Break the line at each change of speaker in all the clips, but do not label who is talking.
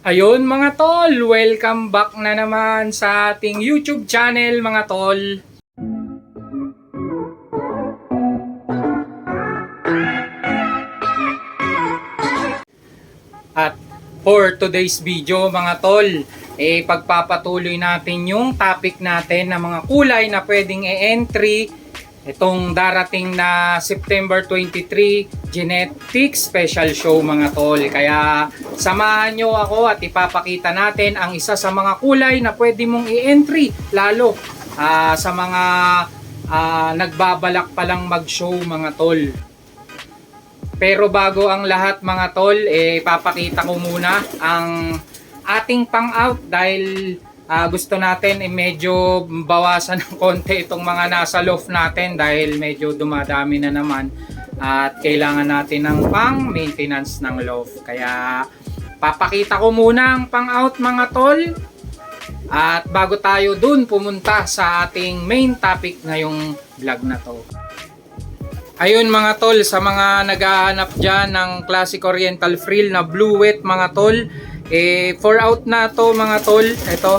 Ayun mga tol, welcome back na naman sa ating YouTube channel mga tol. At for today's video mga tol, pagpapatuloy natin yung topic natin na mga kulay na pwedeng i-entry itong darating na September 23 Genetics Special Show mga tol. Kaya samahan nyo ako at ipapakita natin ang isa sa mga kulay na pwede mong i-entry lalo sa mga nagbabalak palang mag-show mga tol. Pero bago ang lahat mga tol, ipapakita ko muna ang ating pang-out dahil gusto natin medyo bawasan ng konti itong mga nasa loft natin dahil medyo dumadami na naman at kailangan natin ng pang-maintenance ng loft. Kaya papakita ko muna ang pang-out mga tol at bago tayo dun pumunta sa ating main topic ngayong vlog na to. Ayun mga tol, sa mga naghahanap dyan ng Classic Oriental Frill na Blue Wet mga tol, 4 out na to mga tol, ito.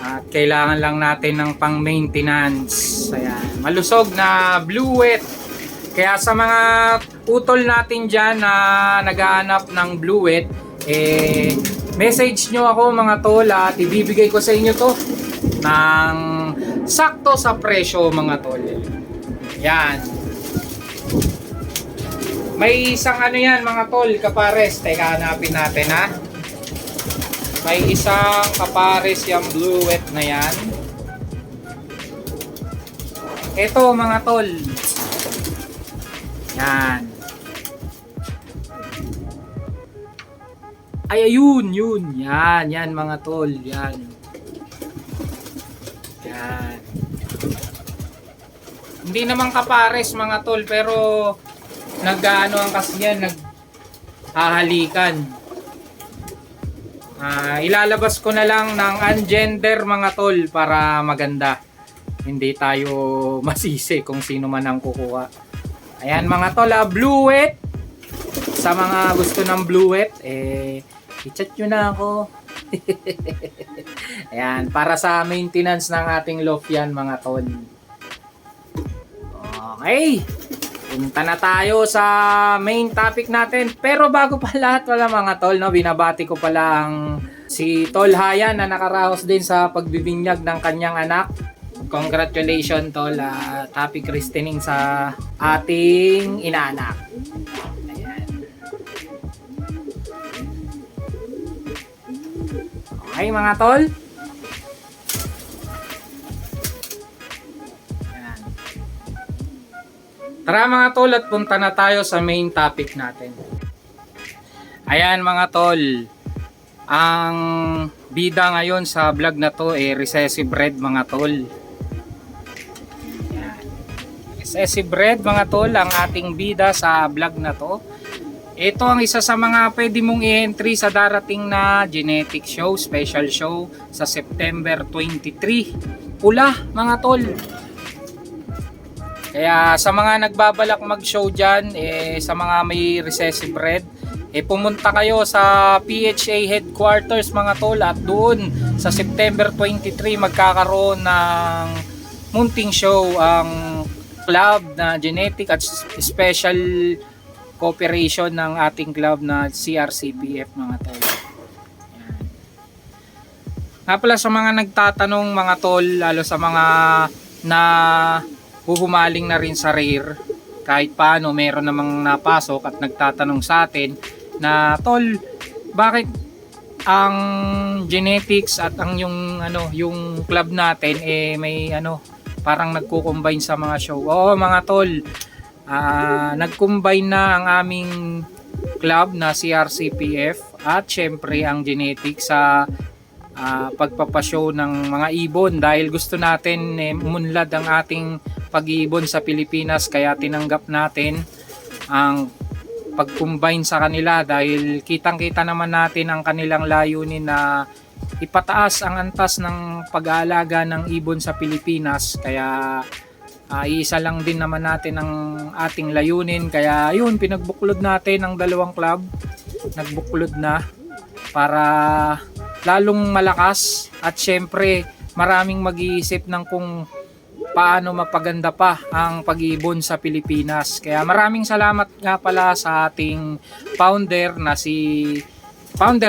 At kailangan lang natin ng pang maintenance. Ayan, malusog na Blue Wet. Kaya sa mga utol natin dyan na naghahanap ng Blue Wet, message nyo ako mga tol at ibibigay ko sa inyo to ng sakto sa presyo mga tol. Yan. May isang ano yan mga tol, kapares. Teka, hanapin natin ha. May isang kapares yung Blue Wet na yan. Ito mga tol. Yan. Ay, ayun, yun. Yan, yan mga tol. Yan. Yan. Hindi naman kapares mga tol, pero nag-ano ang kasi yan, naghahalikan. Ilalabas ko na lang ng ungender mga tol para maganda. Hindi tayo masisi kung sino man ang kukuha. Ayan mga tol, Blue Wet. Sa mga gusto ng Blue Wet, i-chat nyo na ako. Ayan, para sa maintenance ng ating loft yan mga tol. Okay, punta na tayo sa main topic natin. Pero bago pa lahat wala mga tol, no, binabati ko pala ang si Tol Hayan na nakaraos din sa pagbibinyag ng kanyang anak. Congratulations tol, happy christening sa ating inaanak. Ayan. Okay mga tol. Tara mga tol at punta na tayo sa main topic natin. Ayan mga tol, ang bida ngayon sa vlog na to recessive red mga tol. Ayan. Recessive red mga tol ang ating bida sa vlog na to. Ito ang isa sa mga pwede mong i-entry sa darating na genetic show, special show sa September 23. Pula mga tol. Kaya sa mga nagbabalak mag-show dyan, sa mga may recessive red, pumunta kayo sa PHA headquarters mga tol at doon sa September 23 magkakaroon ng munting show ang club na genetic at special cooperation ng ating club na CRCPF mga tol. Nga pala sa mga nagtatanong mga tol, lalo sa mga na huhumaling na rin sa rare, kahit paano meron namang napasok at nagtatanong sa atin na tol, bakit ang genetics at ang yung club natin may parang nagko-combine sa mga show. Oo mga tol, nag-combine na ang aming club na CRCPF at syempre ang genetics sa pagpapashow ng mga ibon dahil gusto natin umunlad ang ating pag-iibon sa Pilipinas, kaya tinanggap natin ang pag-combine sa kanila dahil kitang-kita naman natin ang kanilang layunin na ipataas ang antas ng pag-aalaga ng ibon sa Pilipinas. Kaya iisa lang din naman natin ang ating layunin, kaya yun, pinagbuklod natin ang dalawang club, nagbuklod na. para lalong malakas at syempre maraming mag-iisip ng kung paano mapaganda pa ang pag-iibon sa Pilipinas. Kaya maraming salamat nga pala sa ating founder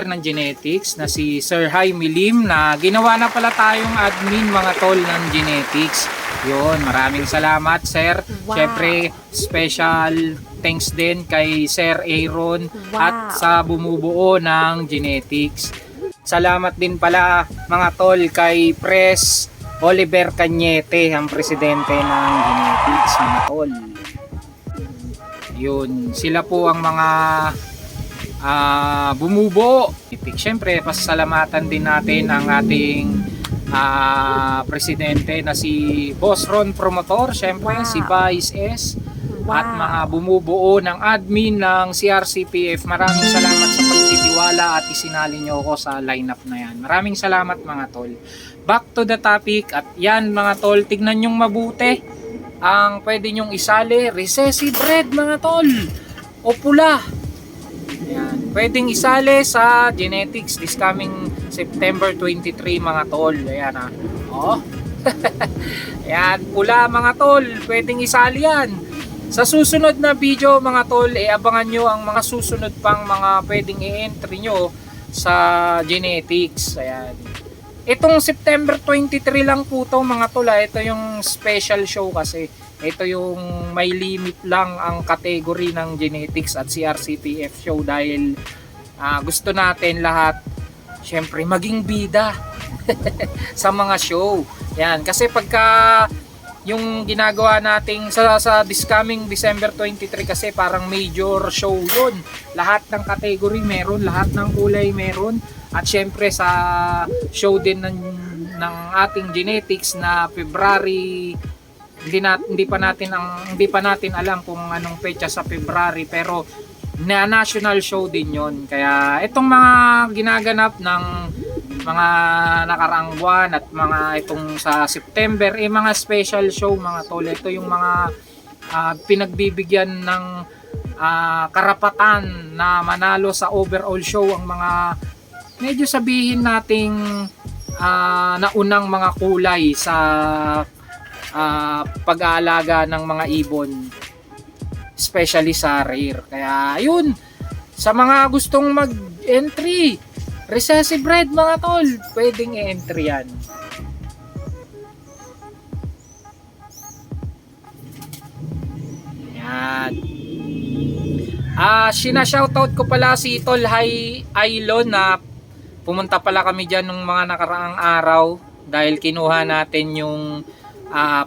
ng Genetics na si Sir Jaime Lim, na ginawa na pala tayong admin mga tol ng Genetics. Yun, maraming salamat sir.
Wow.
Syempre special thanks din kay Sir Aaron at sa bumubuo ng Genetics. Salamat din pala mga tol kay Pres Oliver Cañete, ang presidente ng Genetics mga tol. Yun, sila po ang mga bumubuo. Siyempre, pasalamatan din natin ang ating presidente na si Boss Ron Promotor, siyempre si Vice S, at mga bumubuo ng admin ng CRCPF. Maraming salamat sa pagtitiwala at isinali nyo ako sa lineup na yan. Maraming salamat mga tol. Back to the topic, at yan mga tol, tignan nyong mabuti ang pwede nyong isali. Recessive red mga tol o pula. Yan. Pwedeng isali sa Genetics this coming September 23 mga tol. Ayan ha. Oh. Ayan, pula mga tol. Pwedeng isali yan. Sa susunod na video mga tol, abangan nyo ang mga susunod pang mga pwedeng i-entry nyo sa Genetics. Ayan. Itong September 23 lang po to mga tol. Ito yung special show kasi. Ito yung may limit lang ang category ng Genetics at CRCPF show dahil gusto natin lahat syempre maging bida sa mga show. Yan, kasi pagka yung ginagawa nating sa this coming December 23 kasi parang major show yun. Lahat ng category meron, lahat ng kulay meron. At syempre sa show din ng ating Genetics na February, hindi pa natin alam kung anong petsa sa February, pero na national show din yon. Kaya itong mga ginaganap ng mga nakaraang buwan at mga itong sa September, mga special show mga tol. Ito yung mga pinagbibigyan ng karapatan na manalo sa overall show ang mga medyo sabihin nating naunang mga kulay sa pag-aalaga ng mga ibon, especially sa rare. Kaya yun, sa mga gustong mag-entry recessive red mga tol, pwedeng i-entry yan. Yan. Shoutout ko pala si Tol Ailon na pumunta pala kami dyan nung mga nakaraang araw dahil kinuha natin yung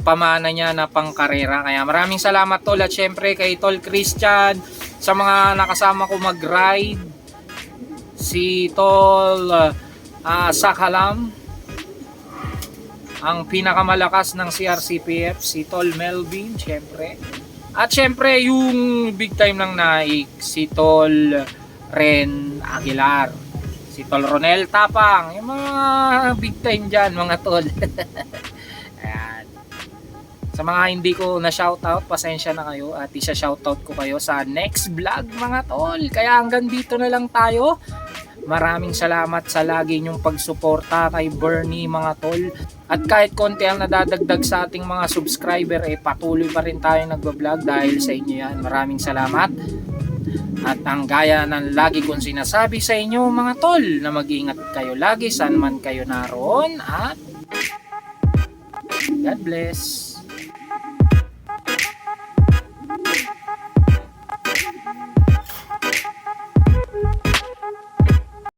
pamana niya na pangkarera. Kaya maraming salamat tol, at syempre kay Tol Christian sa mga nakasama ko mag-ride, si Tol Sakalam, ang pinakamalakas ng CRCPF, si Tol Melvin syempre, at syempre yung big time ng naik, si Tol Ren Aguilar, si Tol Ronel Tapang, yung mga big time dyan mga tol. Ayan. Sa mga hindi ko na shoutout, pasensya na kayo at isa-shoutout ko kayo sa next vlog mga tol. Kaya hanggang dito na lang tayo. Maraming salamat sa lagi nyong pagsuporta kay Bernie mga tol. At kahit konti ang nadadagdag sa ating mga subscriber, patuloy pa rin tayo nagbablog dahil sa inyo yan. Maraming salamat. At ang gaya ng lagi kong sinasabi sa inyo mga tol, na mag-ingat kayo lagi saan man kayo naroon, at God bless.